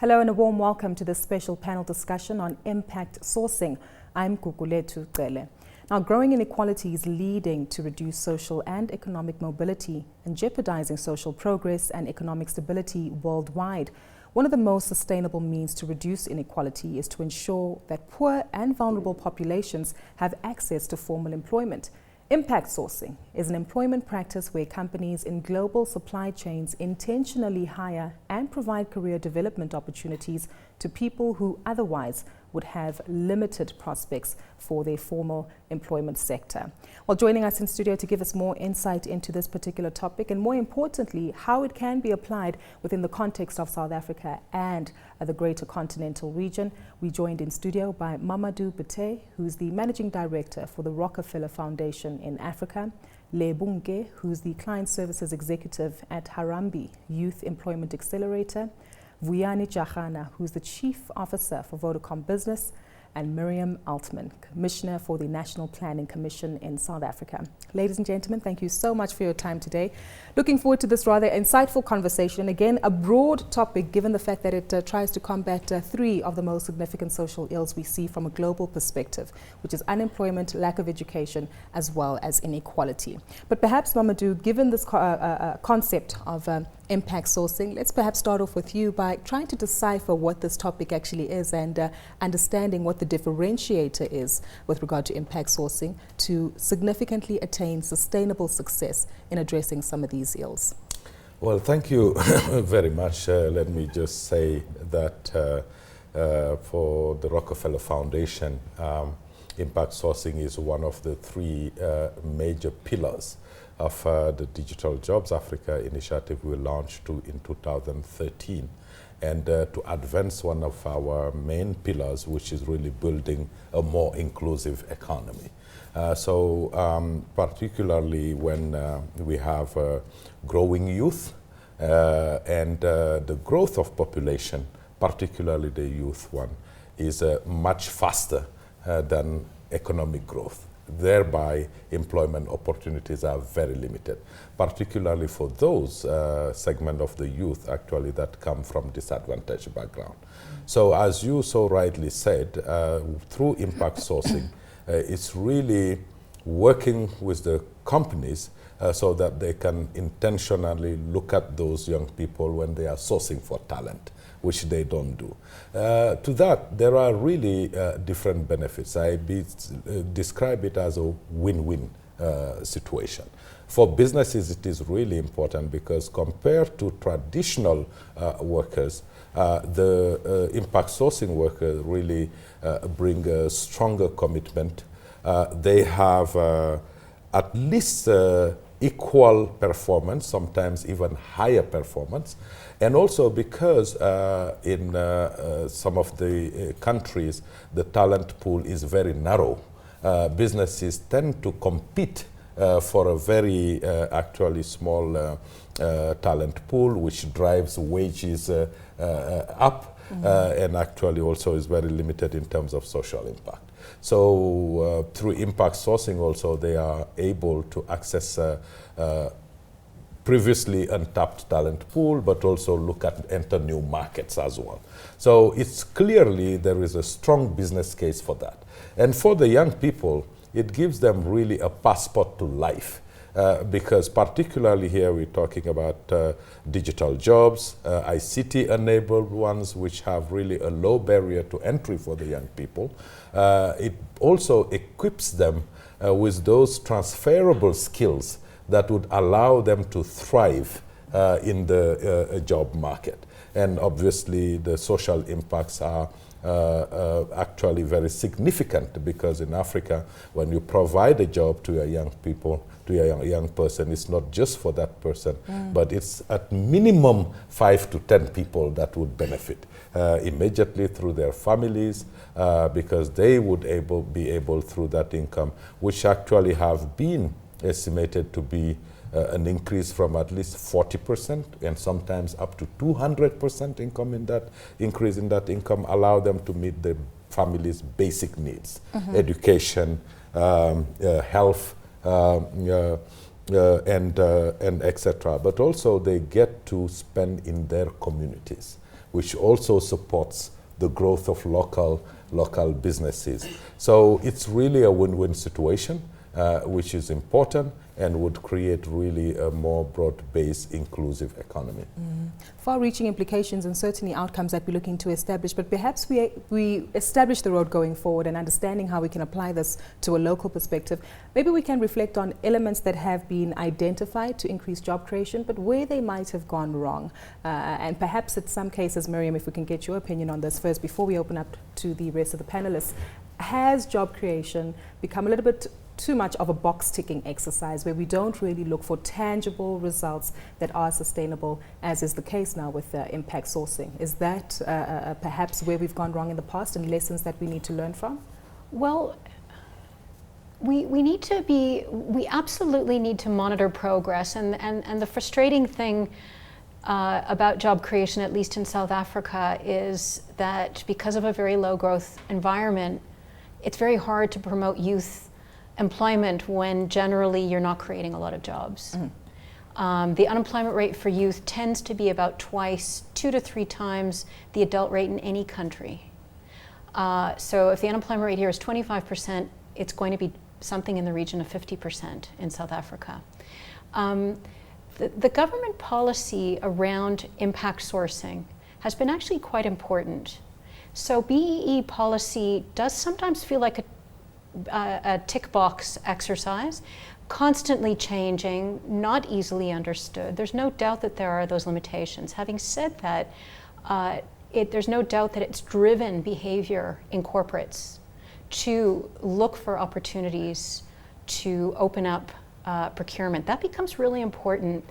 Hello and a warm welcome to this special panel discussion on impact sourcing. I'm Kukuletu Cele. Now, growing inequality is leading to reduced social and economic mobility and jeopardizing social progress and economic stability worldwide. One of the most sustainable means to reduce inequality is to ensure that poor and vulnerable populations have access to formal employment. Impact sourcing is an employment practice where companies in global supply chains intentionally hire and provide career development opportunities to people who otherwise would have limited prospects for their formal employment sector. Well, joining us in studio to give us more insight into this particular topic and more importantly, how it can be applied within the context of South Africa and the greater continental region, we joined in studio by Mamadou Bete, who's the Managing Director for the Rockefeller Foundation in Africa, Lebunke, who's the Client Services Executive at Harambee Youth Employment Accelerator, Vuyani Jahana, who's the Chief Officer for Vodacom Business, and Miriam Altman, Commissioner for the National Planning Commission in South Africa. Ladies and gentlemen, thank you so much for your time today. Looking forward to this rather insightful conversation. Again, a broad topic given the fact that it tries to combat three of the most significant social ills we see from a global perspective, which is unemployment, lack of education, as well as inequality. But perhaps, Mamadou, given this concept of impact sourcing, let's perhaps start off with you by trying to decipher what this topic actually is and understanding what the differentiator is with regard to impact sourcing to significantly attain sustainable success in addressing some of these ills. Well, thank you very much. Let me just say that for the Rockefeller Foundation, impact sourcing is one of the three major pillars of the Digital Jobs Africa initiative we launched in 2013, and to advance one of our main pillars, which is really building a more inclusive economy. Particularly when we have growing youth and the growth of population, particularly the youth one, is much faster than economic growth. Thereby, employment opportunities are very limited, particularly for those segment of the youth actually that come from disadvantaged background. So as you so rightly said, through impact sourcing, it's really working with the companies so that they can intentionally look at those young people when they are sourcing for talent, which they don't do. To that, there are really different benefits. I describe it as a win-win situation. For businesses, it is really important because compared to traditional workers, the impact sourcing workers really bring a stronger commitment. They have at least equal performance, sometimes even higher performance. And also because in some of the countries, the talent pool is very narrow. Businesses tend to compete for a very actually small talent pool, which drives wages up and actually also is very limited in terms of social impact. So through impact sourcing also, they are able to access previously untapped talent pool, but also look at enter new markets as well. So it's clearly there is a strong business case for that. And for the young people, it gives them really a passport to life. Because particularly here we're talking about digital jobs, ICT-enabled ones, which have really a low barrier to entry for the young people. It also equips them with those transferable skills that would allow them to thrive in the job market. And obviously the social impacts are actually very significant because in Africa, when you provide a job to a young people, to a young person, it's not just for that person, but it's at minimum 5 to 10 people that would benefit immediately through their families because they would be able through that income, which actually have been estimated to be an increase from at least 40% and sometimes up to 200% income in that increase in that income, allow them to meet the family's basic needs, education, health, and etc. But also they get to spend in their communities, which also supports the growth of local businesses. So it's really a win-win situation, which is important and would create really a more broad-based, inclusive economy. Far-reaching implications and certainly outcomes that we're looking to establish, but perhaps we establish the road going forward and understanding how we can apply this to a local perspective. Maybe we can reflect on elements that have been identified to increase job creation, but where they might have gone wrong. And perhaps in some cases, Miriam, if we can get your opinion on this first before we open up to the rest of the panelists, has job creation become a little bit too much of a box-ticking exercise where we don't really look for tangible results that are sustainable, as is the case now with impact sourcing? Is that perhaps where we've gone wrong in the past and lessons that we need to learn from? Well, we absolutely need to monitor progress, and the frustrating thing about job creation, at least in South Africa, is that because of a very low growth environment, it's very hard to promote youth employment when generally you're not creating a lot of jobs. The unemployment rate for youth tends to be about 2 to 3 times the adult rate in any country. So if the unemployment rate here is 25%, it's going to be something in the region of 50% in South Africa. The government policy around impact sourcing has been actually quite important. So BEE policy does sometimes feel like a tick box exercise, constantly changing, not easily understood. There's no doubt that there are those limitations. Having said that, there's no doubt that it's driven behavior in corporates to look for opportunities to open up procurement. That becomes really important,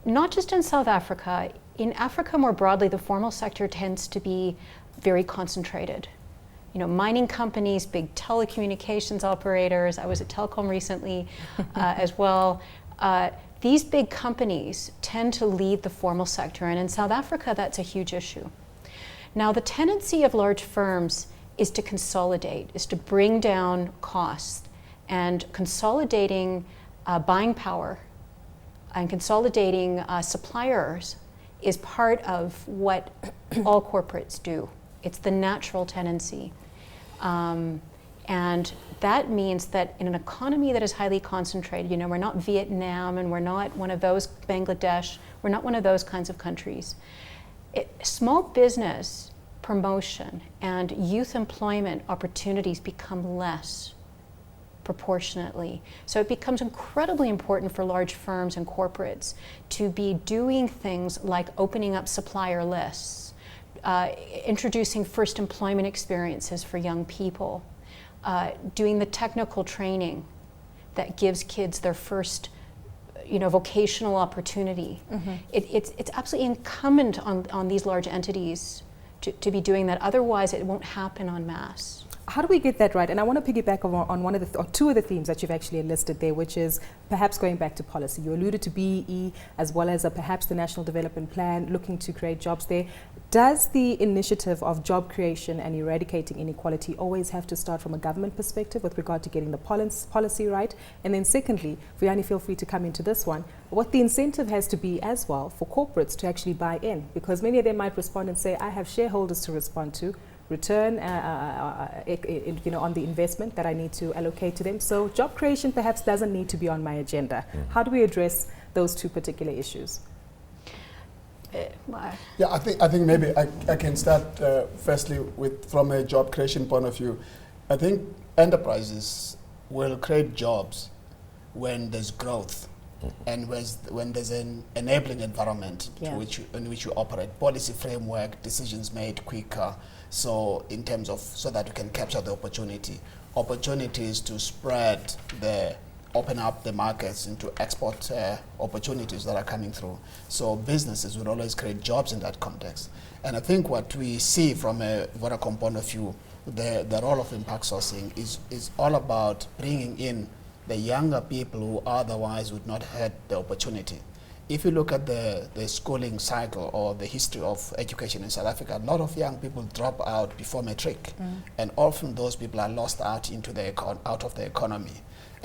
not just in South Africa. In Africa more broadly, the formal sector tends to be very concentrated. You know, mining companies, big telecommunications operators. I was at Telkom recently as well. These big companies tend to lead the formal sector, and in South Africa, that's a huge issue. Now, the tendency of large firms is to consolidate, is to bring down costs, and consolidating buying power and consolidating suppliers is part of what all corporates do. It's the natural tendency. And that means that in an economy that is highly concentrated, you know, we're not Vietnam and we're not one of those, Bangladesh, we're not one of those kinds of countries. Small business promotion and youth employment opportunities become less proportionately. So it becomes incredibly important for large firms and corporates to be doing things like opening up supplier lists, introducing first employment experiences for young people, doing the technical training that gives kids their first, you know, vocational opportunity. It's absolutely incumbent on these large entities to be doing that. Otherwise, it won't happen en masse. How do we get that right? And I want to piggyback on one of or two of the themes that you've actually enlisted there, which is perhaps going back to policy. You alluded to BEE as well as perhaps the National Development Plan looking to create jobs there. Does the initiative of job creation and eradicating inequality always have to start from a government perspective with regard to getting the policy right? And then secondly, Vuyani, feel free to come into this one, what the incentive has to be as well for corporates to actually buy in, because many of them might respond and say, I have shareholders to respond to, return you know, on the investment that I need to allocate to them. So job creation perhaps doesn't need to be on my agenda. How do we address those two particular issues? Yeah, I think maybe I can start firstly from a job creation point of view. I think enterprises will create jobs when there's growth and when there's an enabling environment in which you operate, policy framework, decisions made quicker, so in terms of so that you can capture the opportunities to spread open up the markets into export opportunities that are coming through. So businesses will always create jobs in that context. And I think what we see from a Vodacom point of view, the role of impact sourcing is all about bringing in the younger people who otherwise would not have the opportunity. If you look at the schooling cycle or the history of education in South Africa, a lot of young people drop out before matric, and often those people are lost out of the economy.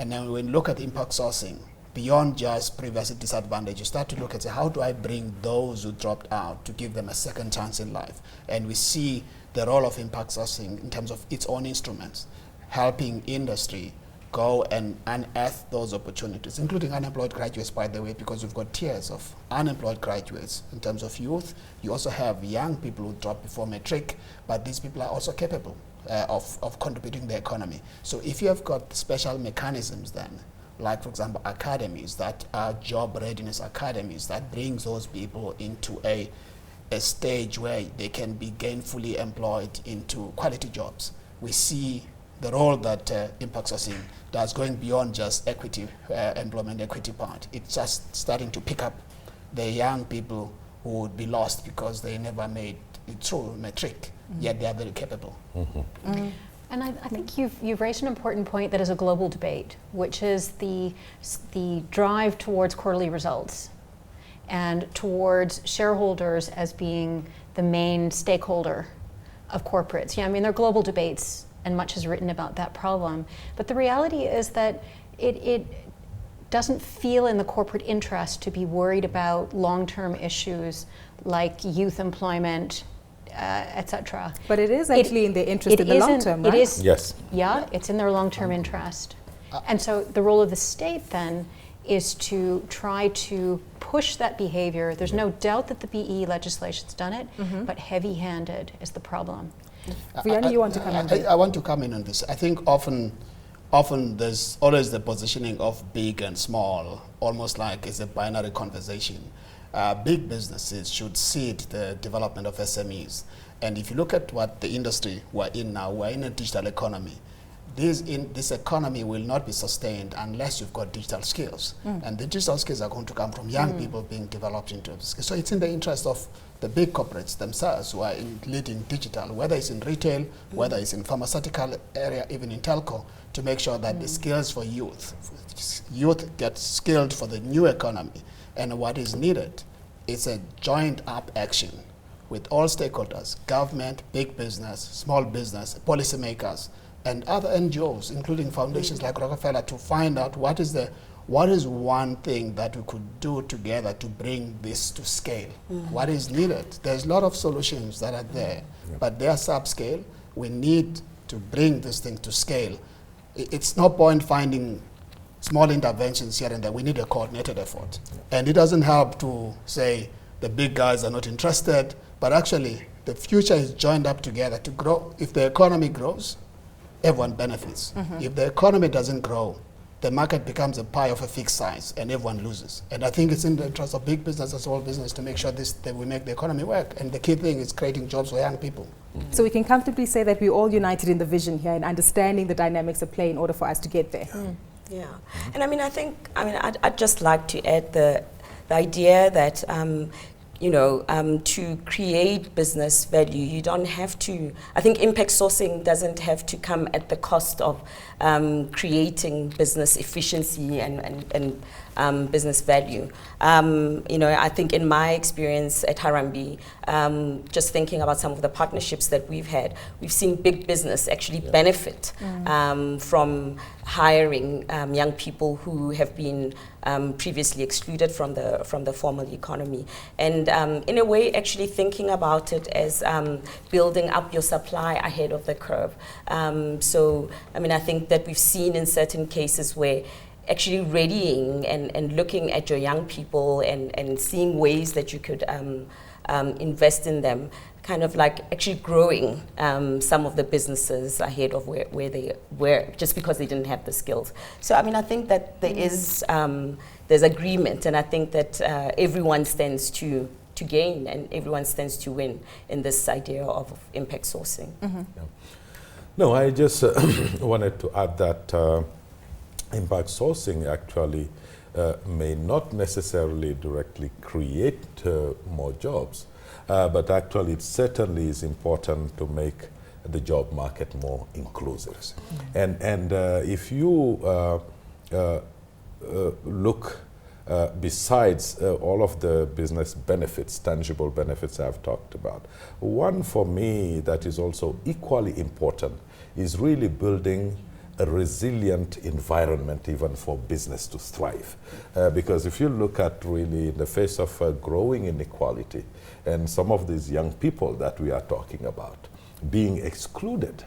And then when we look at impact sourcing, beyond just previously disadvantaged. You start to look and say, how do I bring those who dropped out to give them a second chance in life? And we see the role of impact sourcing in terms of its own instruments, helping industry go and unearth those opportunities, including unemployed graduates, by the way, because we've got tiers of unemployed graduates in terms of youth. You also have young people who drop before matric, but these people are also capable of contributing to the economy. So if you have got special mechanisms then, like for example academies that are job readiness academies that brings those people into a stage where they can be gainfully employed into quality jobs, we see the role that impact sourcing does going beyond just equity, employment equity part. It's just starting to pick up the young people who would be lost because they never made it through matric, yet they are very capable. And I think you've raised an important point that is a global debate, which is the drive towards quarterly results and towards shareholders as being the main stakeholder of corporates. Yeah, I mean, there are global debates and much is written about that problem. But the reality is that it doesn't feel in the corporate interest to be worried about long-term issues like youth employment, etc. But it is actually in their interest in the long term, right? It is, yes. Yeah, it's in their long-term interest. And so the role of the state then is to try to push that behavior. There's no doubt that the BE legislation's done it, but heavy-handed is the problem. Rihanna, you want to come in? I want to come in on this. I think often there's always the positioning of big and small, almost like it's a binary conversation. Big businesses should seed the development of SMEs. And if you look at what the industry we're in now, we're in a digital economy. This economy will not be sustained unless you've got digital skills. And the digital skills are going to come from young people being developed into skills. So it's in the interest of the big corporates themselves who are leading digital, whether it's in retail, whether it's in pharmaceutical area, even in telco, to make sure that the skills for youth get skilled for the new economy. And what is needed is a joined up action with all stakeholders, government, big business, small business, policymakers, and other NGOs, including foundations like Rockefeller, to find out what is one thing that we could do together to bring this to scale. What is needed? There's a lot of solutions that are there, but they are subscale. We need to bring this thing to scale. It's no point finding small interventions here and there. We need a coordinated effort. And it doesn't help to say the big guys are not interested, but actually the future is joined up together to grow. If the economy grows, everyone benefits. If the economy doesn't grow, the market becomes a pie of a fixed size and everyone loses. And I think it's in the interest of big business and small business to make sure that we make the economy work. And the key thing is creating jobs for young people. So we can comfortably say that we're all united in the vision here and understanding the dynamics at play in order for us to get there. Yeah, and I'd just like to add the idea that to create business value, you don't have to, I think impact sourcing doesn't have to come at the cost of creating business efficiency and business value. I think in my experience at Harambee, just thinking about some of the partnerships that we've had, we've seen big business actually benefit from hiring young people who have been previously excluded from the formal economy. And in a way, actually thinking about it as building up your supply ahead of the curve. I think that we've seen in certain cases where actually readying and looking at your young people and seeing ways that you could invest in them, kind of like actually growing some of the businesses ahead of where they were, just because they didn't have the skills. So I think that there is there's agreement, and I think that everyone stands to gain and everyone stands to win in this idea of impact sourcing. No, I just wanted to add that impact sourcing actually may not necessarily directly create more jobs, but actually it certainly is important to make the job market more inclusive. And if you look besides all of the business benefits, tangible benefits I've talked about, one for me that is also equally important is really building a resilient environment even for business to thrive. Because if you look at really in the face of growing inequality and some of these young people that we are talking about being excluded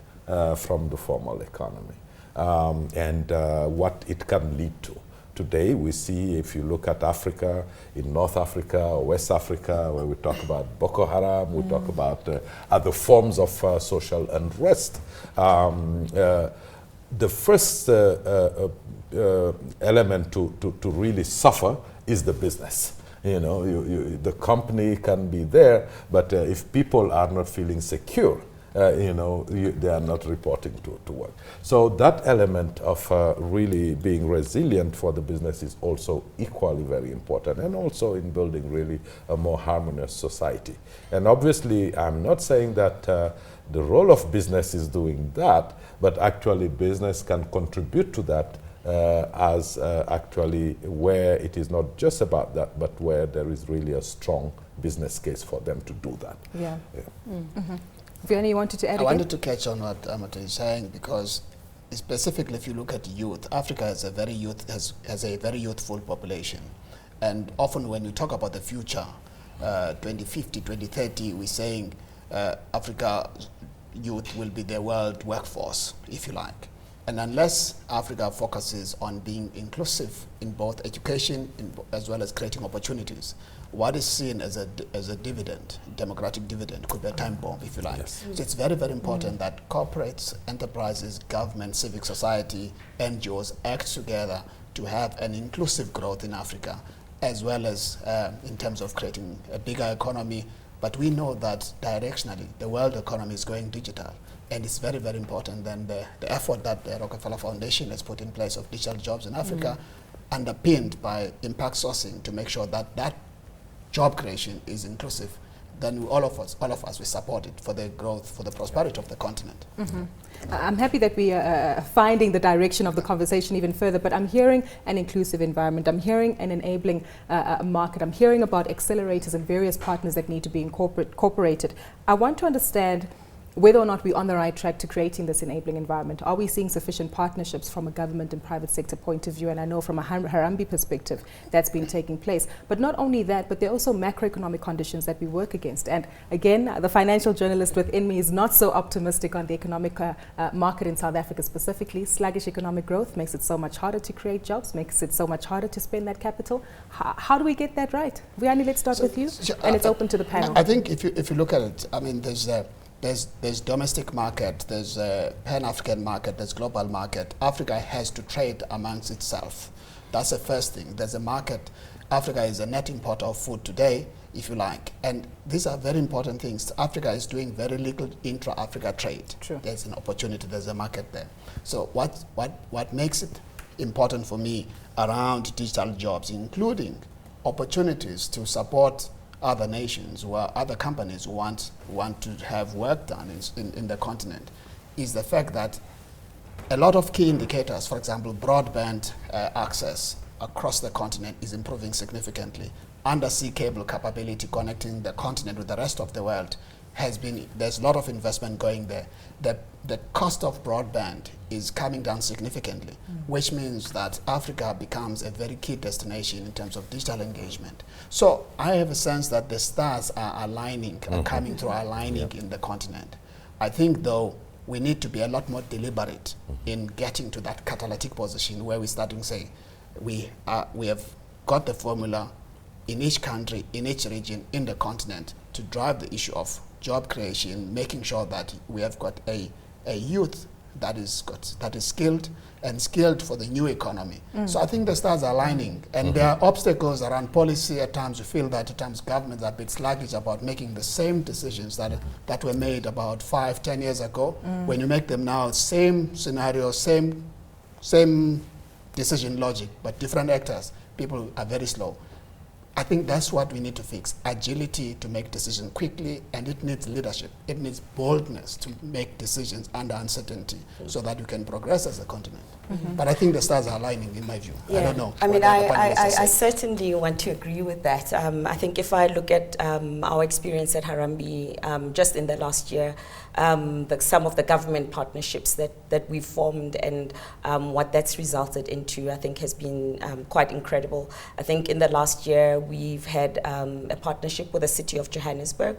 from the formal economy and what it can lead to. Today we see, if you look at Africa, in North Africa or West Africa, where we talk about Boko Haram, we talk about other forms of social unrest. The first element to really suffer is the business. You know, the company can be there, but if people are not feeling secure, you know, they are not reporting to work. So that element of really being resilient for the business is also equally very important, and also in building really a more harmonious society. And obviously, I'm not saying that the role of business is doing that, but actually business can contribute to that as actually where it is not just about that, but where there is really a strong business case for them to do that. Yeah. Fiona, you wanted to add I again? wanted to catch on what Amata is saying, because specifically if you look at youth, Africa has a very youthful population. And often when you talk about the future, 2050, 2030, we're saying Africa youth will be the world workforce, if you like. And unless Africa focuses on being inclusive in both education as well as creating opportunities, what is seen as a dividend, democratic dividend, could be a time bomb, if you like. Yes. So it's very, very important that corporates, enterprises, government, civic society, NGOs act together to have an inclusive growth in Africa, as well as in terms of creating a bigger economy. But we know that directionally, the world economy is going digital. And it's very, very important then the effort that the Rockefeller Foundation has put in place of digital jobs in Africa, underpinned by impact sourcing to make sure that that job creation is inclusive, then all of us, we support it for the growth, for the prosperity of the continent. I'm happy that we are finding the direction of the conversation even further, but I'm hearing an inclusive environment, I'm hearing an enabling market, I'm hearing about accelerators and various partners that need to be incorporated. I want to understand whether or not we're on the right track to creating this enabling environment. Are we seeing sufficient partnerships from a government and private sector point of view? And I know from a Harambee perspective that's been taking place. But not only that, but there are also macroeconomic conditions that we work against. And again, the financial journalist within me is not so optimistic on the economic market in South Africa specifically. Sluggish economic growth makes it so much harder to create jobs, makes it so much harder to spend that capital. How do we get that right? Vianney, let's start with you, and it's open to the panel. I think if you look at it, I mean, there's domestic market, there's a Pan-African market, there's global market. Africa has to trade amongst itself. That's the first thing. There's a market. Africa is a net importer of food today, if you like. And these are very important things. Africa is doing very little intra-Africa trade. True. There's an opportunity, there's a market there. So what makes it important for me around digital jobs, including opportunities to support other nations or other companies who want to have work done in the continent, is the fact that a lot of key indicators, for example, broadband access across the continent is improving significantly. Undersea cable capability connecting the continent with the rest of the world there's a lot of investment going there. The cost of broadband is coming down significantly, which means that Africa becomes a very key destination in terms of digital engagement. So I have a sense that the stars are aligning, are coming to aligning in the continent. I think, though, we need to be a lot more deliberate in getting to that catalytic position where we're starting to say, we have got the formula in each country, in each region, in the continent to drive the issue of job creation, making sure that we have got a youth that is skilled and skilled for the new economy. So I think the stars are aligning, and there are obstacles around policy. At times we feel that at times governments are a bit sluggish about making the same decisions that were made about 5-10 years ago. When you make them now, same scenario, same decision logic, but different actors, people are very slow. I think that's what we need to fix. Agility to make decisions quickly, and it needs leadership. It needs boldness to make decisions under uncertainty so that we can progress as a continent. But I think the stars are aligning in my view. I don't know. I mean, I certainly want to agree with that. I think if I look at our experience at Harambee just in the last year, some of the government partnerships that we've formed and what that's resulted into, I think has been quite incredible. I think in the last year we've had a partnership with the city of Johannesburg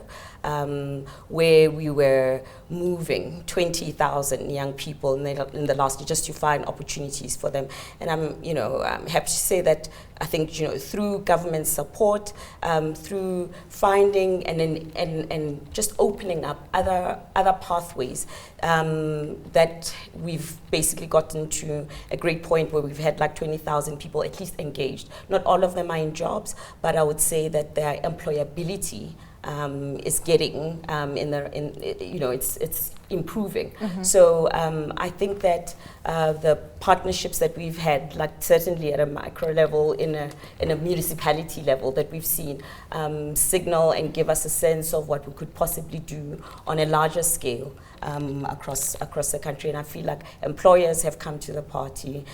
where we were moving 20,000 young people in the last year just to find opportunities for them. And I'm happy to say that I think through government support, through finding and just opening up other pathways, that we've basically gotten to a great point where we've had like 20,000 people at least engaged. Not all of them are in jobs, but I would say that their employability is getting it's improving. So I think that the partnerships that we've had, like certainly at a micro level, in a municipality level that we've seen, signal and give us a sense of what we could possibly do on a larger scale across the country. And I feel like employers have come to the party,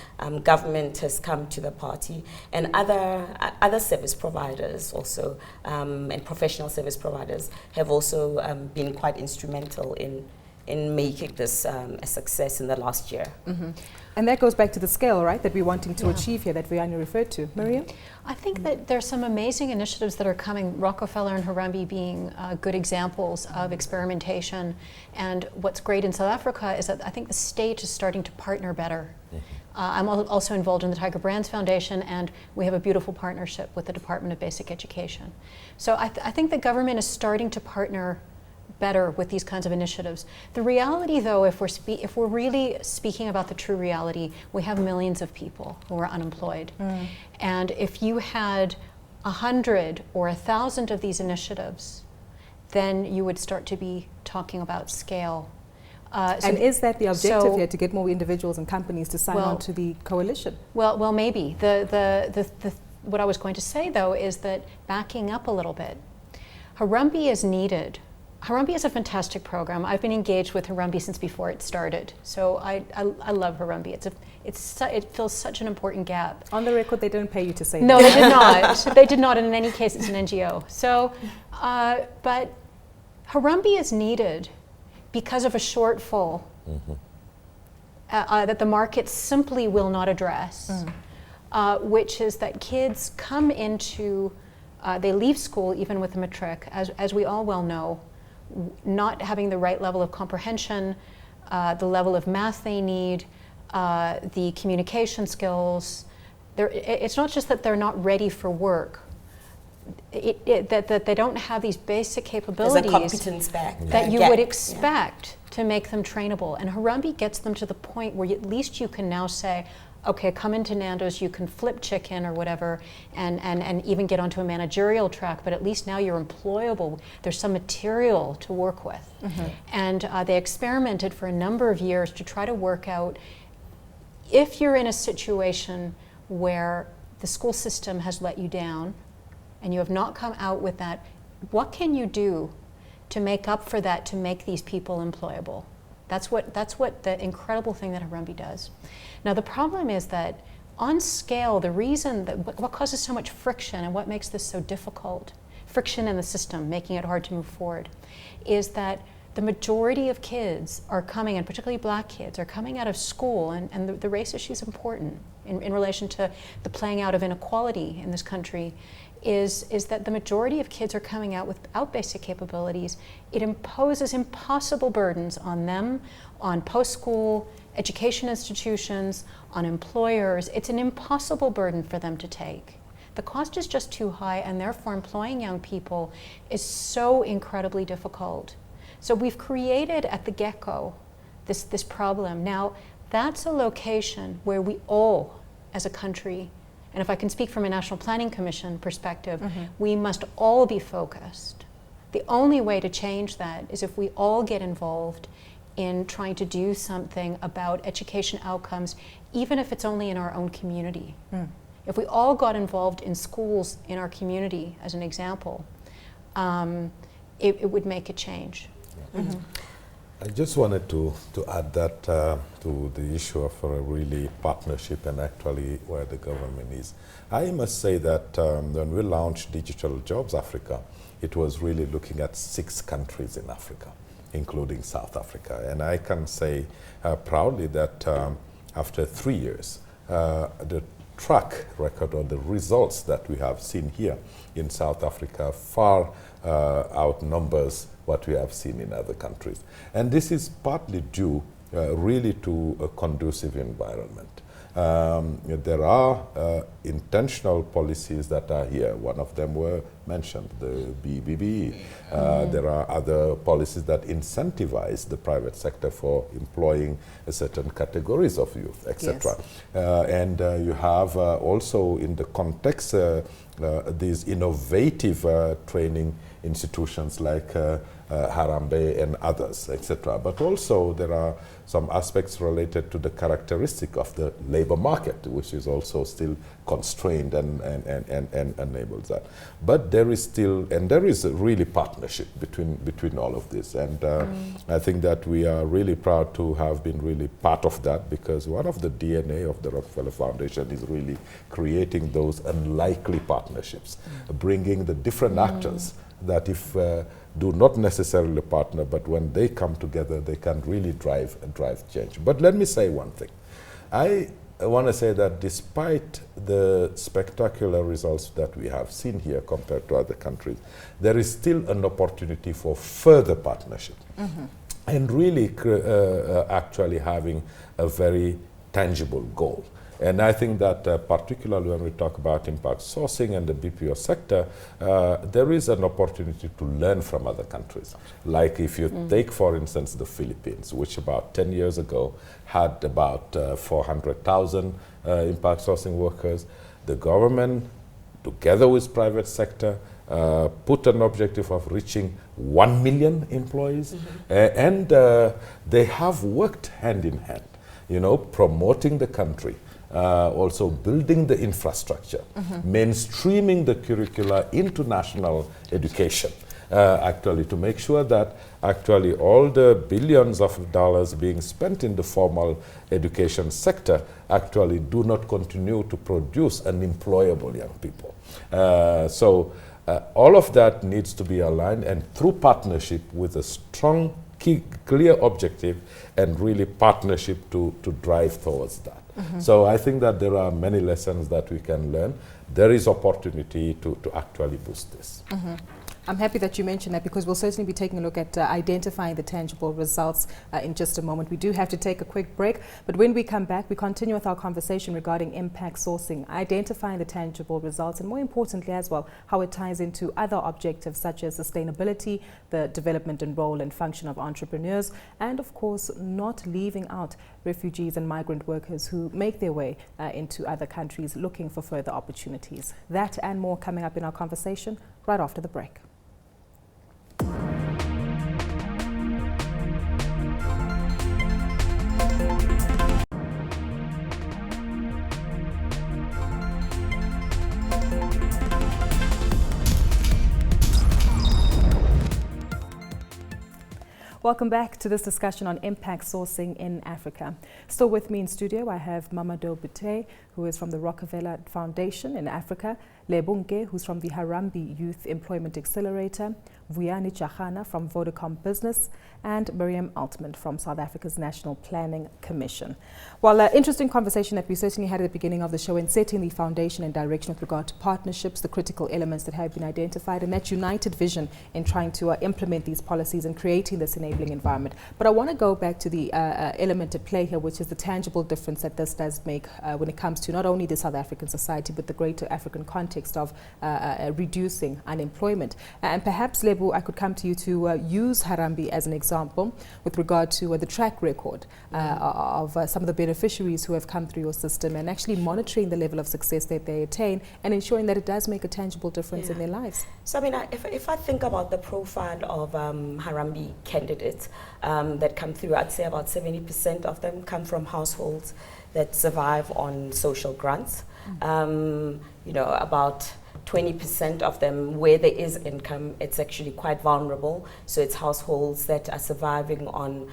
government has come to the party, and other service providers also, and professional service providers have also been quite instrumental in making this a success in the last year. And that goes back to the scale, right, that we're wanting to achieve here, that Riani referred to. Maria? I think that there's some amazing initiatives that are coming, Rockefeller and Harambee being good examples of experimentation. And what's great in South Africa is that I think the state is starting to partner better. I'm also involved in the Tiger Brands Foundation, and we have a beautiful partnership with the Department of Basic Education. So I think the government is starting to partner better with these kinds of initiatives. The reality, though, if we're really speaking about the true reality, we have millions of people who are unemployed. And if you had 100 or 1,000 of these initiatives, then you would start to be talking about scale. And is that the objective here, to get more individuals and companies to sign on to the coalition? Well, maybe. What I was going to say, though, is that backing up a little bit, Harambee is needed. Harambee is a fantastic program. I've been engaged with Harambee since before it started. So I love Harambee. It fills such an important gap. On the record, they don't pay you to say that. No, they did not. They did not, and in any case, it's an NGO. So, but Harambee is needed because of a shortfall that the market simply will not address, which is that kids come into, they leave school even with a matric, as we all well know, not having the right level of comprehension, the level of math they need, the communication skills. It's not just that they're not ready for work, that they don't have these basic capabilities. There's a competence that you would expect to make them trainable. And Harambee gets them to the point where at least you can now say, okay, come into Nando's, you can flip chicken or whatever, and even get onto a managerial track, but at least now you're employable. There's some material to work with. And they experimented for a number of years to try to work out, if you're in a situation where the school system has let you down and you have not come out with that, what can you do to make up for that, to make these people employable? That's what the incredible thing that Harambee does. Now the problem is that on scale, the reason that what causes so much friction and what makes this so difficult, friction in the system, making it hard to move forward, is that the majority of kids are coming, and particularly black kids, are coming out of school, and the race issue is important in relation to the playing out of inequality in this country, is that the majority of kids are coming out without basic capabilities. It imposes impossible burdens on them, on post-school education institutions, on employers. It's an impossible burden for them to take. The cost is just too high, and therefore employing young people is so incredibly difficult. So we've created at the get-go this problem. Now, that's a location where we all, as a country, and if I can speak from a National Planning Commission perspective, we must all be focused. The only way to change that is if we all get involved in trying to do something about education outcomes, even if it's only in our own community. If we all got involved in schools in our community, as an example, it would make a change. Mm-hmm. I just wanted to add that to the issue of really partnership and actually where the government is. I must say that when we launched Digital Jobs Africa, it was really looking at 6 countries in Africa, including South Africa. And I can say proudly that after 3 years, the track record or the results that we have seen here in South Africa far outnumbers what we have seen in other countries. And this is partly due really to a conducive environment. There are intentional policies that are here. One of them were mentioned, the BBB. There are other policies that incentivize the private sector for employing certain categories of youth, etc. Yes. And you have also in the context these innovative training institutions like Harambee and others, etc. But also there are some aspects related to the characteristic of the labor market, which is also still constrained and enables that. But there is still, and there is a really partnership between all of this. And I think that we are really proud to have been really part of that, because one of the DNA of the Rockefeller Foundation is really creating those unlikely partnerships, bringing the different actors that if do not necessarily partner, but when they come together, they can really drive change. But let me say one thing. I want to say that despite the spectacular results that we have seen here compared to other countries, there is still an opportunity for further partnership and really actually having a very tangible goal. And I think that particularly when we talk about impact sourcing and the BPO sector, there is an opportunity to learn from other countries. Like if you take, for instance, the Philippines, which about 10 years ago had about 400,000 impact sourcing workers. The government, together with private sector, put an objective of reaching 1 million employees. And they have worked hand in hand, you know, promoting the country. Also building the infrastructure, mainstreaming the curricula into national education, actually to make sure that actually all the billions of dollars being spent in the formal education sector actually do not continue to produce unemployable young people. So all of that needs to be aligned, and through partnership with a strong, clear objective and really partnership to drive towards that. So I think that there are many lessons that we can learn. There is opportunity to actually boost this. I'm happy that you mentioned that, because we'll certainly be taking a look at identifying the tangible results in just a moment. We do have to take a quick break, but when we come back, we continue with our conversation regarding impact sourcing, identifying the tangible results, and more importantly as well, how it ties into other objectives such as sustainability, the development and role and function of entrepreneurs, and of course, not leaving out refugees and migrant workers who make their way into other countries looking for further opportunities. That and more coming up in our conversation right after the break. Welcome back to this discussion on impact sourcing in Africa. Still with me in studio, I have Mamadou Bute, who is from the Rockefeller Foundation in Africa, Lebunke, who's from the Harambee Youth Employment Accelerator, Vuyani Chahana from Vodacom Business, and Miriam Altman from South Africa's National Planning Commission. Well, interesting conversation that we certainly had at the beginning of the show in setting the foundation and direction with regard to partnerships, the critical elements that have been identified, and that united vision in trying to implement these policies and creating this enabling environment. But I want to go back to the element at play here, which is the tangible difference that this does make when it comes to not only the South African society, but the greater African context of reducing unemployment. And perhaps, Lebu, I could come to you to use Harambee as an example with regard to the track record of some of the beneficiaries who have come through your system, and actually monitoring the level of success that they attain and ensuring that it does make a tangible difference in their lives. So I mean, if I think about the profile of Harambee candidates that come through, I'd say about 70% of them come from households that survive on social grants. You know, about 20% of them, where there is income, it's actually quite vulnerable. So it's households that are surviving on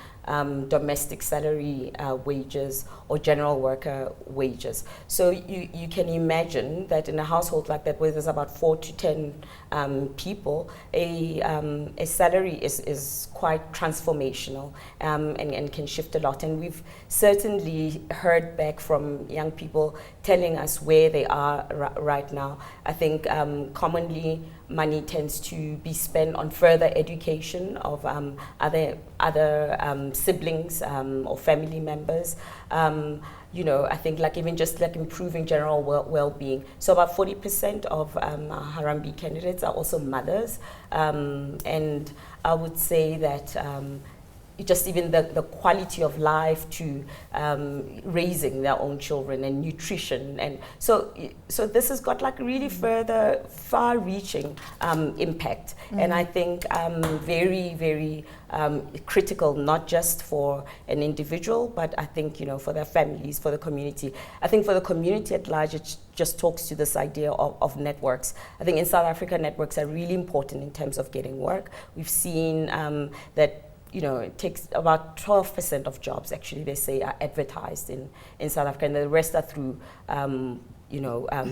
domestic salary wages or general worker wages. So you can imagine that in a household like that, where there's about 4 to 10 people, a salary is quite transformational and can shift a lot. And we've certainly heard back from young people telling us where they are right now. I think commonly money tends to be spent on further education of other siblings or family members. You know, I think like even just like improving general well-being. So about 40% of Harambee candidates are also mothers, and I would say that just even the quality of life to raising their own children and nutrition, and so this has got like really further far-reaching impact, and I think very, very critical, not just for an individual, but I think, you know, for their families, for the community. I think for the community at large, it just talks to this idea of networks. I think in South Africa, networks are really important in terms of getting work. We've seen that, you know, it takes about 12% of jobs, actually, they say, are advertised in South Africa, and the rest are through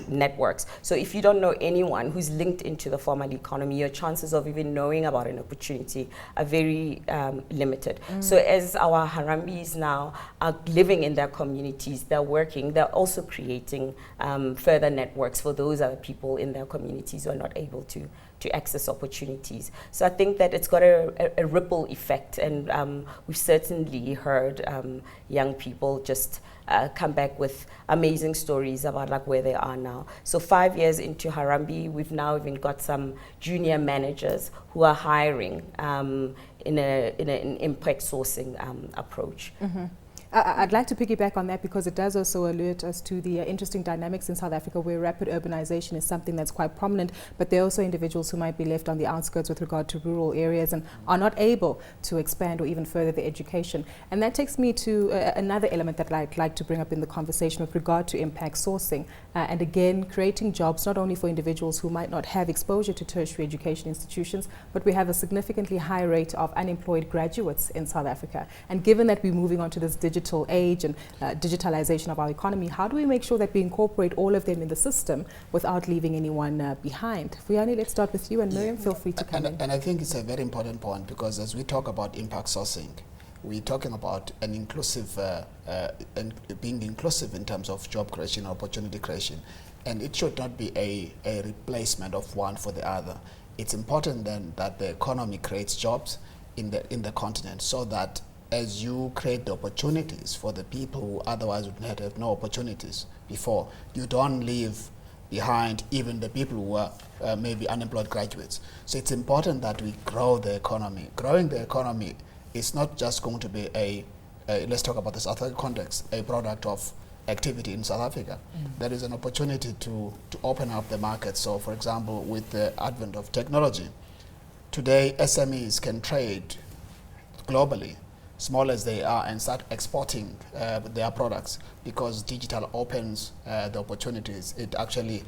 networks. So if you don't know anyone who's linked into the formal economy, your chances of even knowing about an opportunity are very limited. So as our Harambees now are living in their communities, they're working, they're also creating further networks for those other people in their communities who are not able to access opportunities. So I think that it's got a ripple effect, and we've certainly heard young people just come back with amazing stories about like where they are now. So 5 years into Harambee, we've now even got some junior managers who are hiring in an impact sourcing approach. I'd like to piggyback on that because it does also alert us to the interesting dynamics in South Africa where rapid urbanization is something that's quite prominent, but there are also individuals who might be left on the outskirts with regard to rural areas and are not able to expand or even further their education. And that takes me to another element that I'd like to bring up in the conversation with regard to impact sourcing. And again, creating jobs not only for individuals who might not have exposure to tertiary education institutions, but we have a significantly high rate of unemployed graduates in South Africa. And given that we're moving on to this digital age and digitalization of our economy, how do we make sure that we incorporate all of them in the system without leaving anyone behind? Vuyani, let's start with you, and Miriam, feel free to come in. And I think it's a very important point, because as we talk about impact sourcing, we're talking about an inclusive, and being inclusive in terms of job creation, opportunity creation, and it should not be a replacement of one for the other. It's important then that the economy creates jobs in the continent, so that as you create the opportunities for the people who otherwise would not have no opportunities before, you don't leave behind even the people who are maybe unemployed graduates. So it's important that we grow the economy. Growing the economy is not just going to be let's talk about the South African context, a product of activity in South Africa. There is an opportunity to open up the market. So for example, with the advent of technology, today SMEs can trade globally, small as they are, and start exporting their products, because digital opens the opportunities. It actually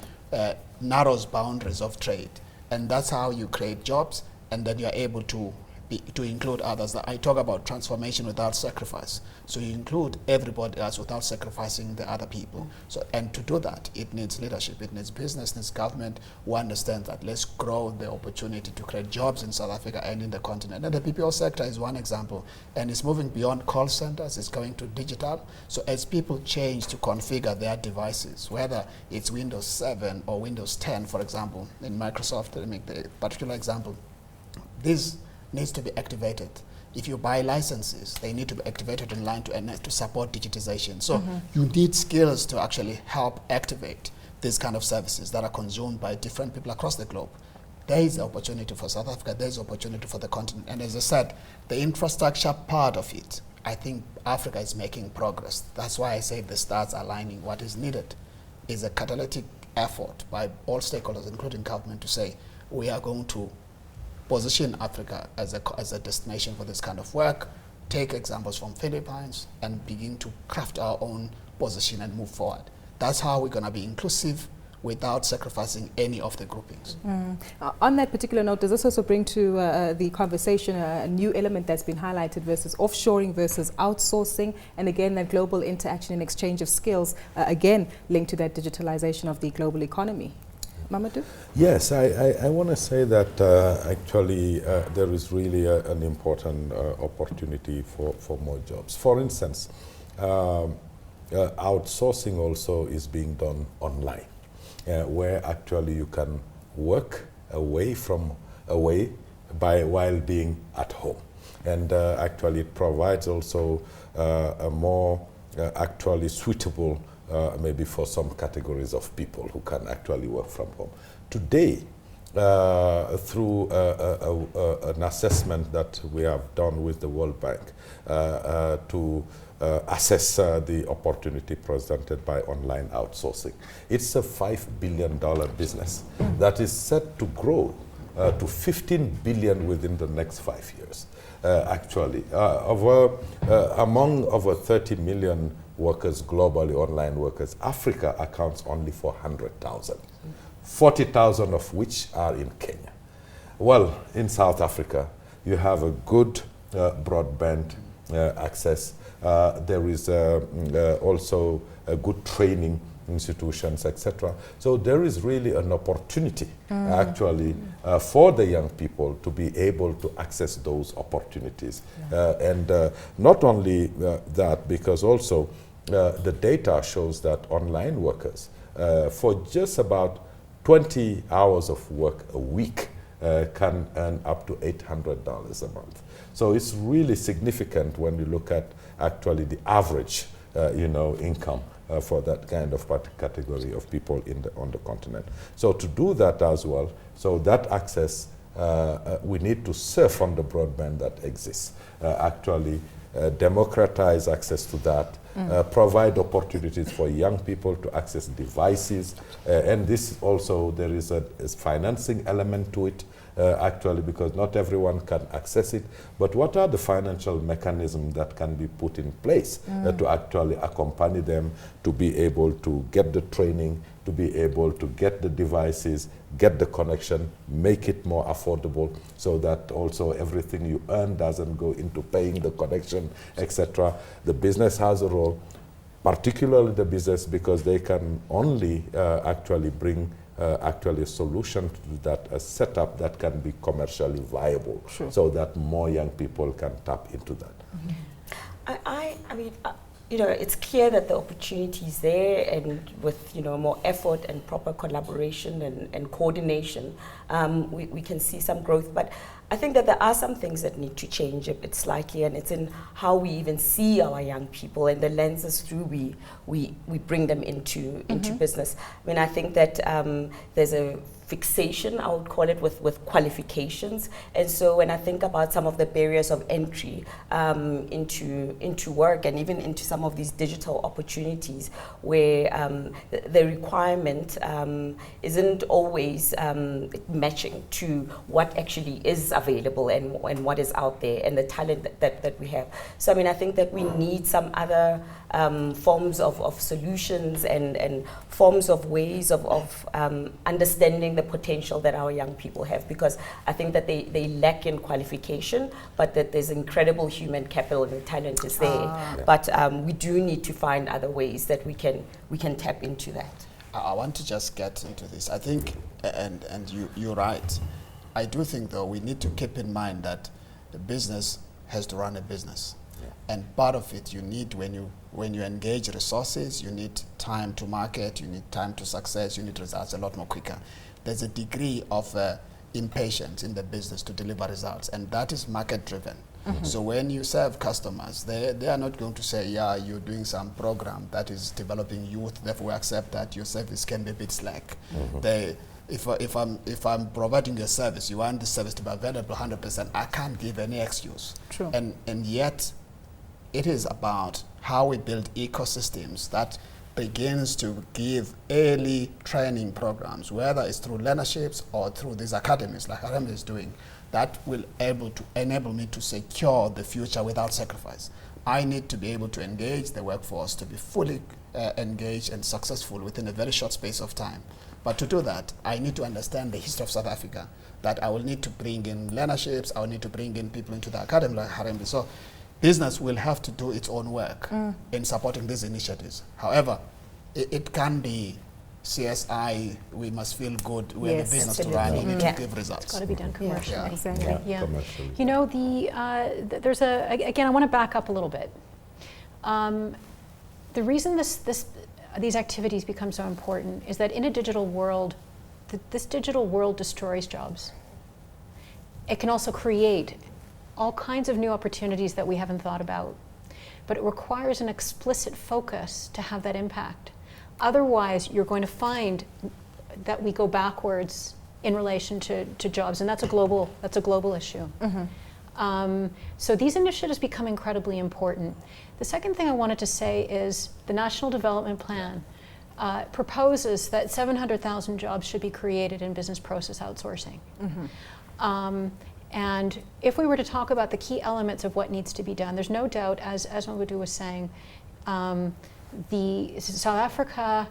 narrows boundaries of trade, and that's how you create jobs, and then you're able to include others. I talk about transformation without sacrifice. So you include everybody else without sacrificing the other people. So, and to do that, it needs leadership, it needs business, it needs government who understand that let's grow the opportunity to create jobs in South Africa and in the continent. And the BPO sector is one example, and it's moving beyond call centers, it's going to digital. So as people change to configure their devices, whether it's Windows 7 or Windows 10, for example, in Microsoft, let me make the particular example, this needs to be activated. If you buy licenses, they need to be activated in line to support digitization. So you need skills to actually help activate these kind of services that are consumed by different people across the globe. There is opportunity for South Africa, there is opportunity for the continent. And as I said, the infrastructure part of it, I think Africa is making progress. That's why I say the stars are aligning. What is needed is a catalytic effort by all stakeholders, including government, to say we are going to position Africa as a destination for this kind of work, take examples from Philippines, and begin to craft our own position and move forward. That's how we're going to be inclusive without sacrificing any of the groupings. On that particular note, does this also bring to the conversation a new element that's been highlighted versus offshoring versus outsourcing, and again that global interaction and exchange of skills, again linked to that digitalization of the global economy? Mamadou? Yes, I want to say that actually there is really an important opportunity for more jobs. For instance, outsourcing also is being done online. Where actually you can work while being at home, and actually it provides also a more actually suitable maybe for some categories of people who can actually work from home. Today, through an assessment that we have done with the World Bank to assess the opportunity presented by online outsourcing. It's a $5 billion business that is set to grow to 15 billion within the next 5 years. Actually, among over 30 million workers globally, online workers, Africa accounts only for 100,000, 40,000 of which are in Kenya. Well, in South Africa, you have a good broadband access. There is also a good training institutions, etc. So there is really an opportunity actually for the young people to be able to access those opportunities. And not only that, because also the data shows that online workers, for just about 20 hours of work a week, can earn up to $800 a month. So it's really significant when you look at actually the average income for that kind of category of people on the continent. So to do that as well, so that access, we need to surf on the broadband that exists, actually democratize access to that, provide opportunities for young people to access devices, and this also, there is a financing element to it, actually, because not everyone can access it. But what are the financial mechanisms that can be put in place to actually accompany them to be able to get the training, to be able to get the devices, get the connection, make it more affordable, so that also everything you earn doesn't go into paying the connection, etc. The business has a role, particularly the business, because they can only actually bring actually a solution to that, a setup that can be commercially viable, so that more young people can tap into that. I mean, it's clear that the opportunity is there, and with more effort and proper collaboration and coordination, we can see some growth. But I think that there are some things that need to change a bit slightly, and it's in how we even see our young people and the lenses through we bring them into business. I mean, I think that there's a fixation, I would call it, with qualifications. And so when I think about some of the barriers of entry into work, and even into some of these digital opportunities, where the requirement isn't always matching to what actually is available and what is out there, and the talent that we have. So I mean, I think that we need some other forms of solutions and forms of ways of understanding the potential that our young people have, because I think that they lack in qualification, but that there's incredible human capital and the talent is there. But we do need to find other ways that we can tap into that. I want to just get into this. I think, and you're right. I do think, though, we need to keep in mind that the business has to run a business. And part of it, you need, when you engage resources, you need time to market, you need time to success, you need results a lot more quicker. There's a degree of impatience in the business to deliver results, and that is market driven. So when you serve customers, they are not going to say, yeah, you're doing some program that is developing youth, therefore we accept that your service can be a bit slack. If I'm providing a service, you want the service to be available 100%, I can't give any excuse. True. And yet, it is about how we build ecosystems that begins to give early training programs, whether it's through learnerships or through these academies like Arem is doing, that will enable me to secure the future without sacrifice. I need to be able to engage the workforce to be fully engaged and successful within a very short space of time. But to do that, I need to understand the history of South Africa, that I will need to bring in learnerships, I will need to bring in people into the academy like Harembe. So business will have to do its own work in supporting these initiatives. However, it can be CSI, we must feel good, we have a business to run, we need to give results. It's got to be done commercially. Yeah, exactly. Yeah. Commercially. You know, there's again, I want to back up a little bit. The reason these activities become so important is that in a digital world, this digital world destroys jobs. It can also create all kinds of new opportunities that we haven't thought about, but it requires an explicit focus to have that impact. Otherwise, you're going to find that we go backwards in relation to jobs, and that's a global issue. So these initiatives become incredibly important. The second thing I wanted to say is the National Development Plan proposes that 700,000 jobs should be created in business process outsourcing. And if we were to talk about the key elements of what needs to be done, there's no doubt, as Mabudu was saying, the South Africa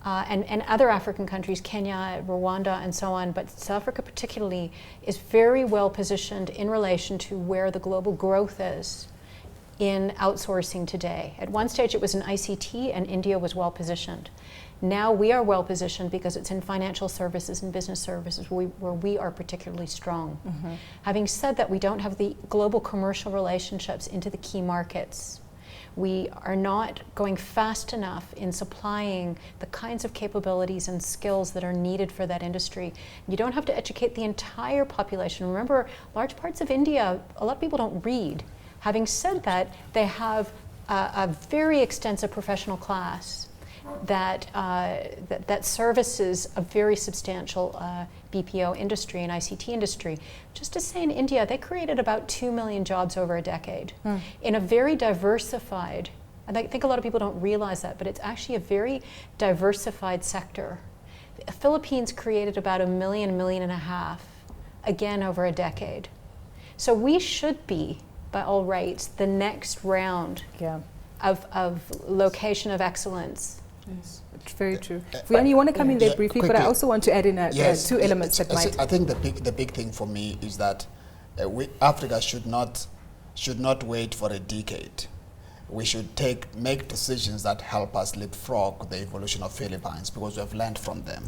and other African countries, Kenya, Rwanda, and so on, but South Africa particularly, is very well positioned in relation to where the global growth is in outsourcing today. At one stage it was in ICT and India was well positioned. Now we are well positioned because it's in financial services and business services where we are particularly strong. Having said that, we don't have the global commercial relationships into the key markets. We are not going fast enough in supplying the kinds of capabilities and skills that are needed for that industry. You don't have to educate the entire population. Remember, large parts of India, a lot of people don't read. Having said that, they have a very extensive professional class that services a very substantial BPO industry and ICT industry. Just to say, in India, they created about 2 million jobs over a decade in a very diversified, and I think a lot of people don't realize that, but it's actually a very diversified sector. The Philippines created about 1.5 million, again over a decade. So we should be, by all rights, the next round of location of excellence. Yes, it's very true. You want to come in there briefly, quickly. but I also want to add in two elements that might. I think the big thing for me is that Africa should not wait for a decade. We should make decisions that help us leapfrog the evolution of Philippines, because we have learned from them.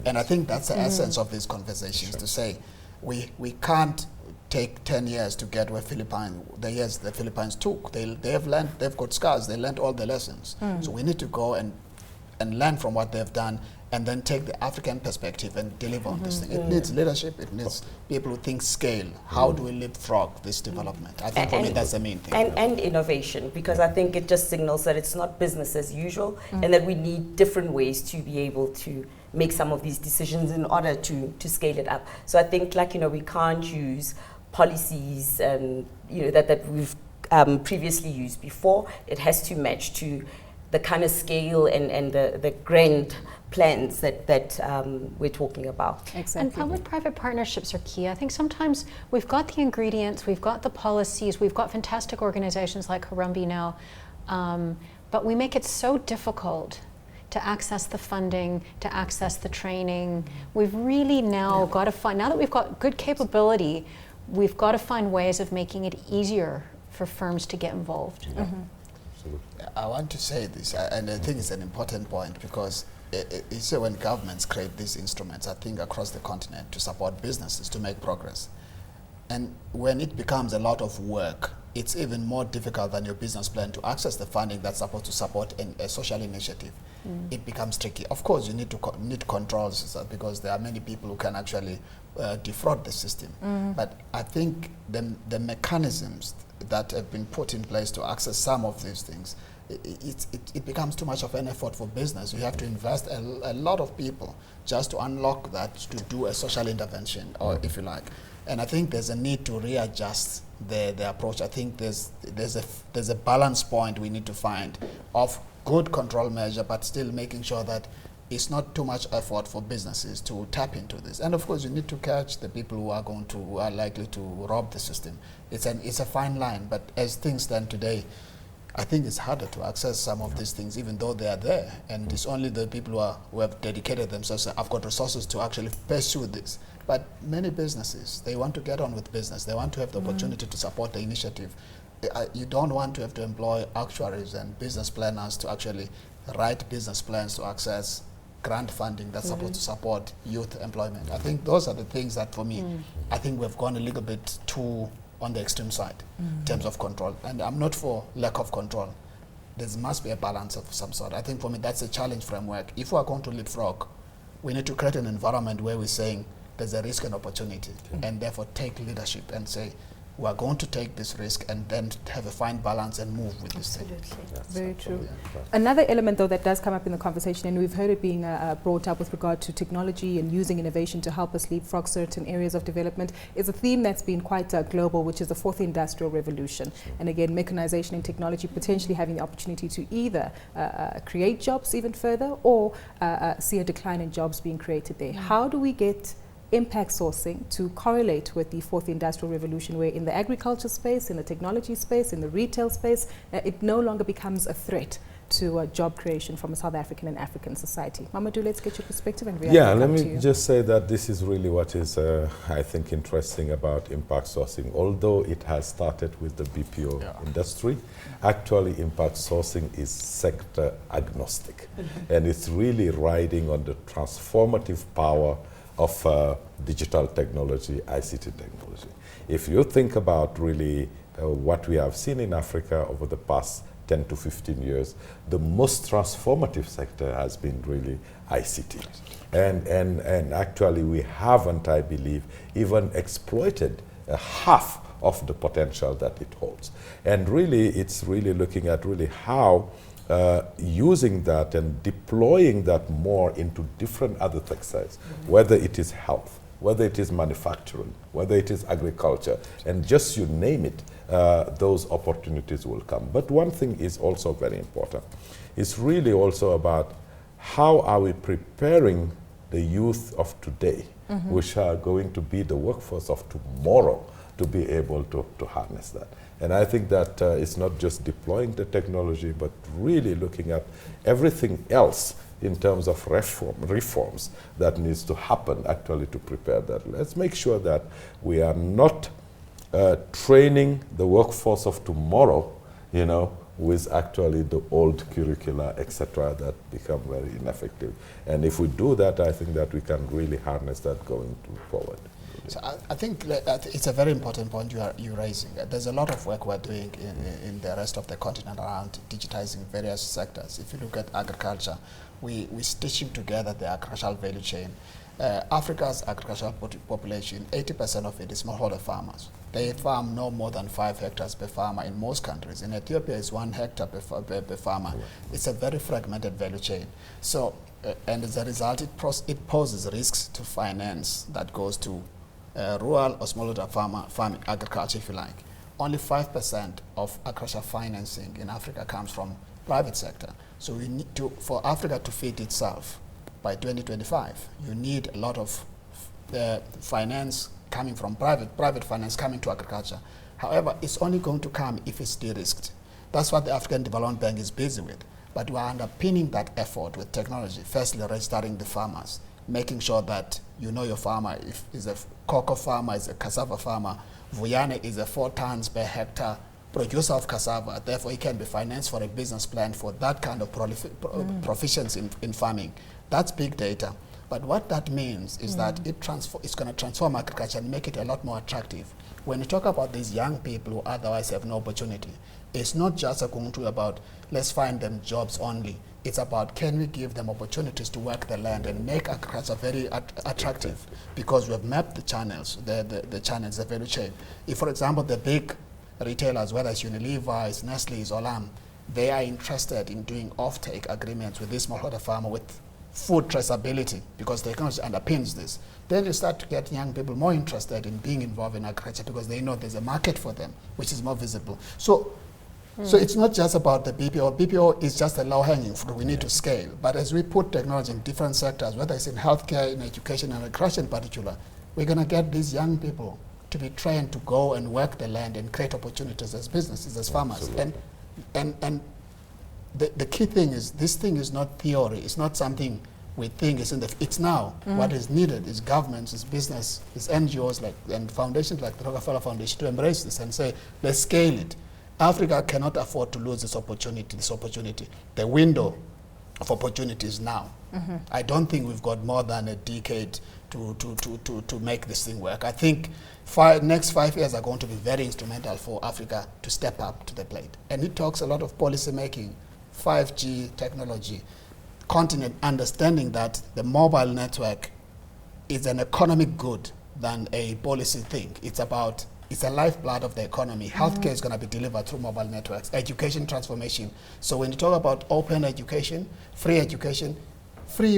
And I think that's the essence of these conversations, to say we can't take 10 years to get where the years the Philippines took. They have learned, they've got scars, they learned all the lessons. So we need to go and learn from what they've done, and then take the African perspective and deliver on this thing. It needs leadership, it needs people who think scale. How do we leapfrog this development? I think for me that's the main thing. And innovation, because I think it just signals that it's not business as usual, and that we need different ways to be able to make some of these decisions in order to scale it up. So I think, we can't use policies that we've previously used before. It has to match to the kind of scale and the grand plans that we're talking about. Exactly. And public-private partnerships are key. I think sometimes we've got the ingredients, we've got the policies, we've got fantastic organizations like Harambee now, but we make it so difficult to access the funding, to access the training. We've really now got to find, now that we've got good capability, we've got to find ways of making it easier for firms to get involved. I want to say this, and I think it's an important point, because it's when governments create these instruments, I think across the continent, to support businesses to make progress. And when it becomes a lot of work, it's even more difficult than your business plan to access the funding that's supposed to support a social initiative. It becomes tricky. Of course, you need controls, because there are many people who can actually defraud the system. But I think the mechanisms that have been put in place to access some of these things, it becomes too much of an effort for business. You have to invest a lot of people just to unlock that, to do a social intervention, or if you like. And I think there's a need to readjust the approach. I think there's a balance point we need to find of good control measure, but still making sure that it's not too much effort for businesses to tap into this. And of course, you need to catch the people who are likely to rob the system. It's a fine line, but as things stand today, I think it's harder to access some of these things, even though they are there. And it's only the people who have dedicated themselves, I've got resources to actually pursue this. But many businesses, they want to get on with business. They want to have the opportunity to support the initiative. You don't want to have to employ actuaries and business planners to actually write business plans to access grant funding that's supposed to support youth employment. I think those are the things that, for me, I think we've gone a little bit too on the extreme side in terms of control. And I'm not for lack of control. There must be a balance of some sort. I think for me that's a challenge framework. If we are going to leapfrog, we need to create an environment where we're saying there's a risk and opportunity, and therefore take leadership and say, we are going to take this risk and then have a fine balance and move with this thing. Very true. Another element, though, that does come up in the conversation, and we've heard it being brought up with regard to technology and using innovation to help us leapfrog certain areas of development, is a theme that's been quite global, which is the fourth industrial revolution. And again, mechanization and technology potentially having the opportunity to either create jobs even further or see a decline in jobs being created there. How do we get impact sourcing to correlate with the fourth industrial revolution, where in the agriculture space, in the technology space, in the retail space, it no longer becomes a threat to job creation from a South African and African society? Mamadou, let's get your perspective and react. Yeah, let me just say that this is really what is, I think, interesting about impact sourcing. Although it has started with the BPO industry, actually impact sourcing is sector agnostic. And it's really riding on the transformative power of digital technology, ICT technology. If you think about really what we have seen in Africa over the past 10 to 15 years, the most transformative sector has been really ICT. And actually we haven't, I believe, even exploited half of the potential that it holds. And really, it's really looking at really how using that and deploying that more into different other sectors, whether it is health, whether it is manufacturing, whether it is agriculture, and just you name it, those opportunities will come. But one thing is also very important. It's really also about how are we preparing the youth of today, which are going to be the workforce of tomorrow, to be able to harness that. And I think that it's not just deploying the technology, but really looking at everything else in terms of reforms that needs to happen actually to prepare that. Let's make sure that we are not training the workforce of tomorrow, you know, with actually the old curricula, etc., that become very ineffective. And if we do that, I think that we can really harness that going forward. So I think it's a very important point you're raising. There's a lot of work we're doing in the rest of the continent around digitizing various sectors. If you look at agriculture, we're stitching together the agricultural value chain. Africa's agricultural population, 80% of it is smallholder farmers. They farm no more than 5 hectares per farmer in most countries. In Ethiopia, it's 1 hectare per farmer. It's a very fragmented value chain. So, and as a result, it poses risks to finance that goes to rural or smallholder farming agriculture, if you like. Only 5% of agriculture financing in Africa comes from private sector. So we need to, for Africa to feed itself by 2025, you need a lot of finance coming from private finance coming to agriculture. However, it's only going to come if it's de-risked. That's what the African Development Bank is busy with. But we are underpinning that effort with technology. Firstly, registering the farmers, making sure that you know your farmer. If is a cocoa farmer, is a cassava farmer, Vuyane is a 4 tons per hectare producer of cassava. Therefore, he can be financed for a business plan for that kind of proficiency in farming. That's big data. But what that means is that it's going to transform agriculture and make it a lot more attractive. When you talk about these young people who otherwise have no opportunity, it's not just about let's find them jobs only. It's about, can we give them opportunities to work the land and make agriculture very attractive, because we have mapped the channels, the channels, the value chain. If, for example, the big retailers, whether it's Unilever, it's Nestle, it's Olam, they are interested in doing off-take agreements with this smallholder farmer with food traceability, because technology underpins this. Then you start to get young people more interested in being involved in agriculture because they know there's a market for them, which is more visible. So it's not just about the BPO. BPO is just a low-hanging fruit. We need to scale. But as we put technology in different sectors, whether it's in healthcare, in education, and agriculture in particular, we're going to get these young people to be trained to go and work the land and create opportunities as businesses, as farmers. And And the key thing is, this thing is not theory. It's not something we think is it's now. What is needed is governments, is business, is NGOs and foundations like the Rockefeller Foundation to embrace this and say, let's scale it. Africa cannot afford to lose this opportunity. The window of opportunity is now. I don't think we've got more than a decade to make this thing work. I think next 5 years are going to be very instrumental for Africa to step up to the plate. And it talks a lot of policy making, 5G technology, continent understanding that the mobile network is an economic good than a policy thing. It's a lifeblood of the economy. Healthcare is going to be delivered through mobile networks. Education transformation. So when you talk about open education, free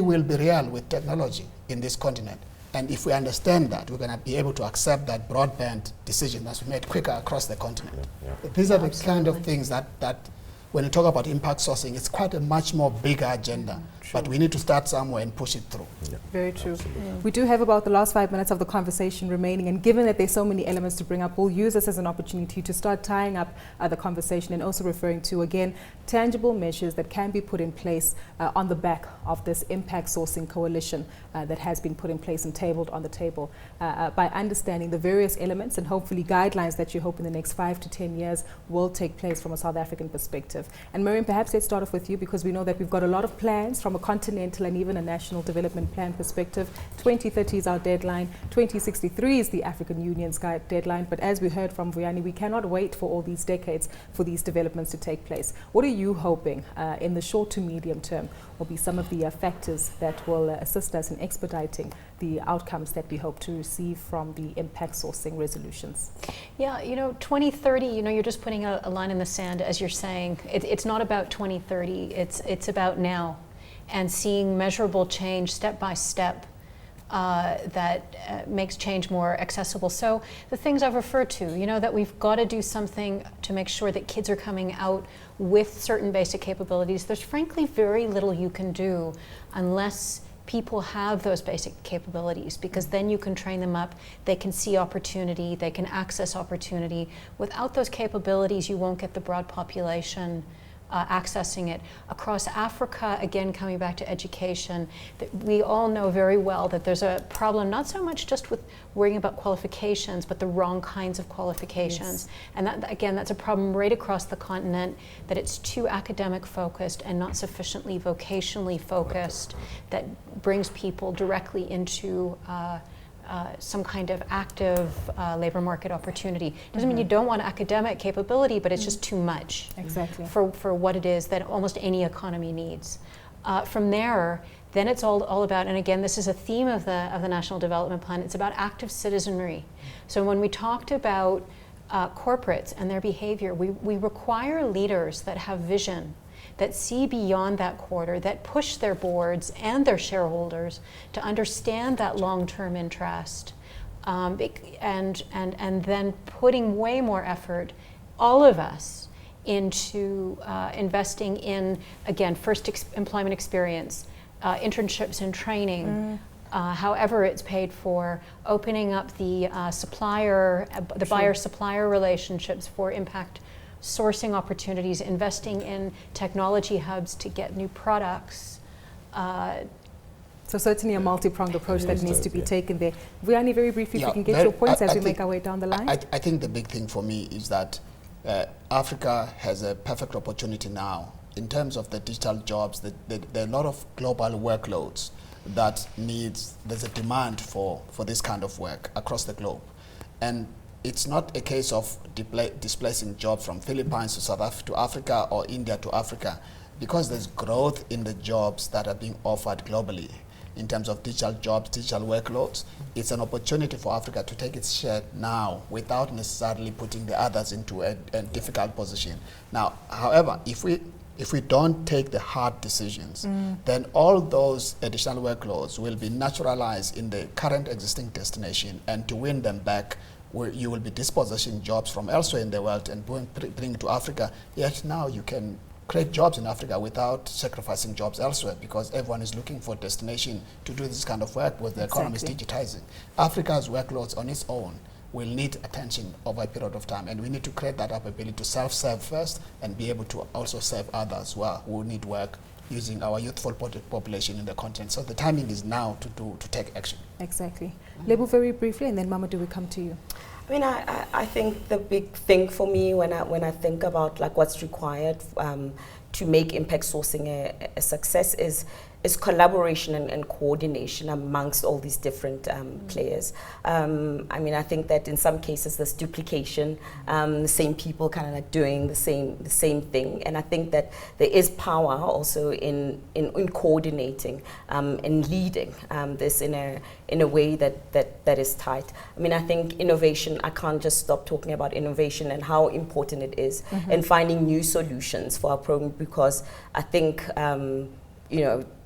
will be real with technology in this continent. And if we understand that, we're going to be able to accept that broadband decision that's made quicker across the continent. These are the kind of things that when you talk about impact sourcing, it's quite a much more bigger agenda. But we need to start somewhere and push it through. Very true. We do have about the last 5 minutes of the conversation remaining, and given that there's so many elements to bring up, we'll use this as an opportunity to start tying up the conversation and also referring to, again, tangible measures that can be put in place on the back of this impact sourcing coalition that has been put in place and tabled on the table by understanding the various elements and hopefully guidelines that you hope in the next 5 to 10 years will take place from a South African perspective. And Miriam, perhaps let's start off with you, because we know that we've got a lot of plans from a continental and even a national development plan perspective. 2030 is our deadline. 2063 is the African Union's deadline. But as we heard from Vuyani, we cannot wait for all these decades for these developments to take place. What are you hoping in the short to medium term will be some of the factors that will assist us in expediting the outcomes that we hope to receive from the impact sourcing resolutions? Yeah, 2030, you're just putting a line in the sand, as you're saying. It's not about 2030, it's about now, and seeing measurable change step by step that makes change more accessible. So the things I've referred to, that we've got to do something to make sure that kids are coming out with certain basic capabilities. There's frankly very little you can do unless people have those basic capabilities, because then you can train them up, they can see opportunity, they can access opportunity. Without those capabilities, you won't get the broad population accessing it. Across Africa, again, coming back to education, we all know very well that there's a problem, not so much just with worrying about qualifications, but the wrong kinds of qualifications. Yes. And that, again, that's a problem right across the continent, that it's too academic focused and not sufficiently vocationally focused that brings people directly into some kind of active labor market opportunity. Doesn't mean you don't want academic capability, but it's just too much for what it is that almost any economy needs. From there, then it's all about, and again, this is a theme of the National Development Plan, it's about active citizenry. So when we talked about corporates and their behavior, we require leaders that have vision, that see beyond that quarter, that push their boards and their shareholders to understand that long-term interest, and then putting way more effort, all of us, into investing in, again, first employment experience, internships and training, however it's paid for, opening up the buyer-supplier relationships for impact sourcing opportunities, investing in technology hubs to get new products. So certainly a multi-pronged approach that needs to be taken there. Vuyani, very briefly, if we can get your points as we make our way down the line. I think the big thing for me is that Africa has a perfect opportunity now in terms of the digital jobs. There are a lot of global workloads that there's a demand for this kind of work across the globe. And it's not a case of displacing jobs from Philippines to South Africa to Africa or India to Africa, because there's growth in the jobs that are being offered globally in terms of digital jobs, digital workloads. It's an opportunity for Africa to take its share now without necessarily putting the others into a difficult position. Now, however, if we don't take the hard decisions, then all those additional workloads will be naturalized in the current existing destination, and to win them back, you will be dispossessing jobs from elsewhere in the world and bring to Africa. Yet now you can create jobs in Africa without sacrificing jobs elsewhere, because everyone is looking for a destination to do this kind of work where the economy is digitizing. Africa's workloads on its own will need attention over a period of time. And we need to create that ability to self-serve first and be able to also serve others who need work using our youthful population in the continent. So the timing is now to take action. Exactly. Lebo, very briefly, and then Mamadou will come to you. I mean, I think the big thing for me when I think about like what's required to make impact sourcing a success is collaboration and coordination amongst all these different players. I mean, I think that in some cases there's duplication, the same people kind of like doing the same thing, and I think that there is power also in coordinating and leading this in a way that is tight. I mean, I think innovation, I can't just stop talking about innovation and how important it is and finding new solutions for our program, because I think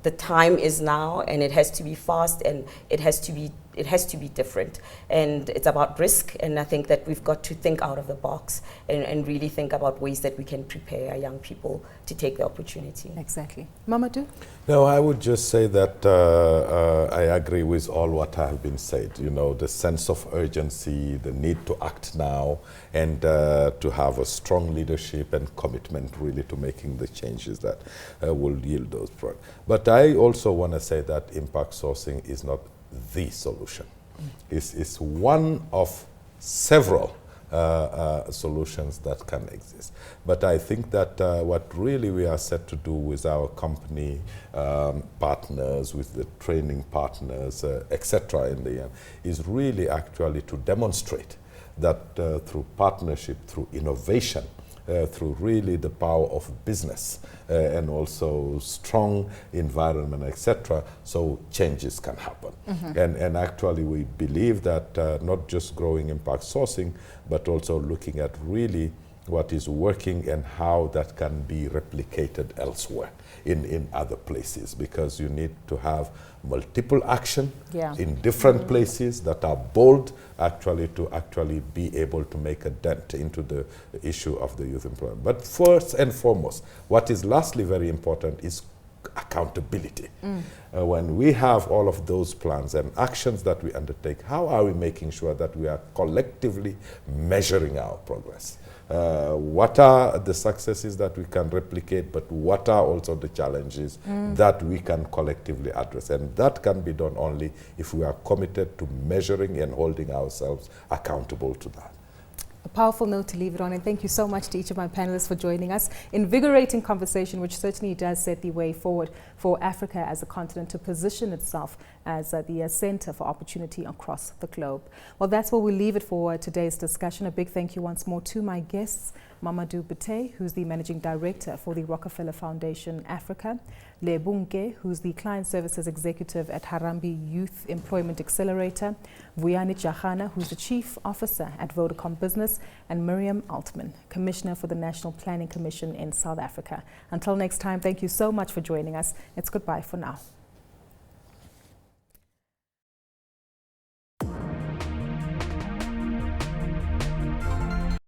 the time is now, and it has to be fast, and it has to be different, and it's about risk. And I think that we've got to think out of the box and really think about ways that we can prepare our young people to take the opportunity. Exactly. Mamadou? No, I would just say that I agree with all what have been said. The sense of urgency, the need to act now, and to have a strong leadership and commitment really to making the changes that will yield those products. But I also want to say that impact sourcing is not the solution. It's one of several solutions that can exist. But I think that what really we are set to do with our company partners, with the training partners, etc. in the end, is really actually to demonstrate that through partnership, through innovation, through really the power of business and also strong environment, etc., so changes can happen. And actually we believe that not just growing impact sourcing, but also looking at really what is working and how that can be replicated elsewhere in other places, because you need to have multiple action in different places that are bold actually to actually be able to make a dent into the issue of the youth employment. But first and foremost, what is lastly very important is accountability. When we have all of those plans and actions that we undertake, how are we making sure that we are collectively measuring our progress? What are the successes that we can replicate, but what are also the challenges that we can collectively address? And that can be done only if we are committed to measuring and holding ourselves accountable to that. A powerful note to leave it on, and thank you so much to each of my panelists for joining us. Invigorating conversation, which certainly does set the way forward for Africa as a continent to position itself as the center for opportunity across the globe. Well, that's where we'll leave it for today's discussion. A big thank you once more to my guests, Mamadou Bete, who's the Managing Director for the Rockefeller Foundation Africa, Lebunke, who's the Client Services Executive at Harambee Youth Employment Accelerator, Vuyani Jahana, who's the Chief Officer at Vodacom Business, and Miriam Altman, Commissioner for the National Planning Commission in South Africa. Until next time, thank you so much for joining us. It's goodbye for now.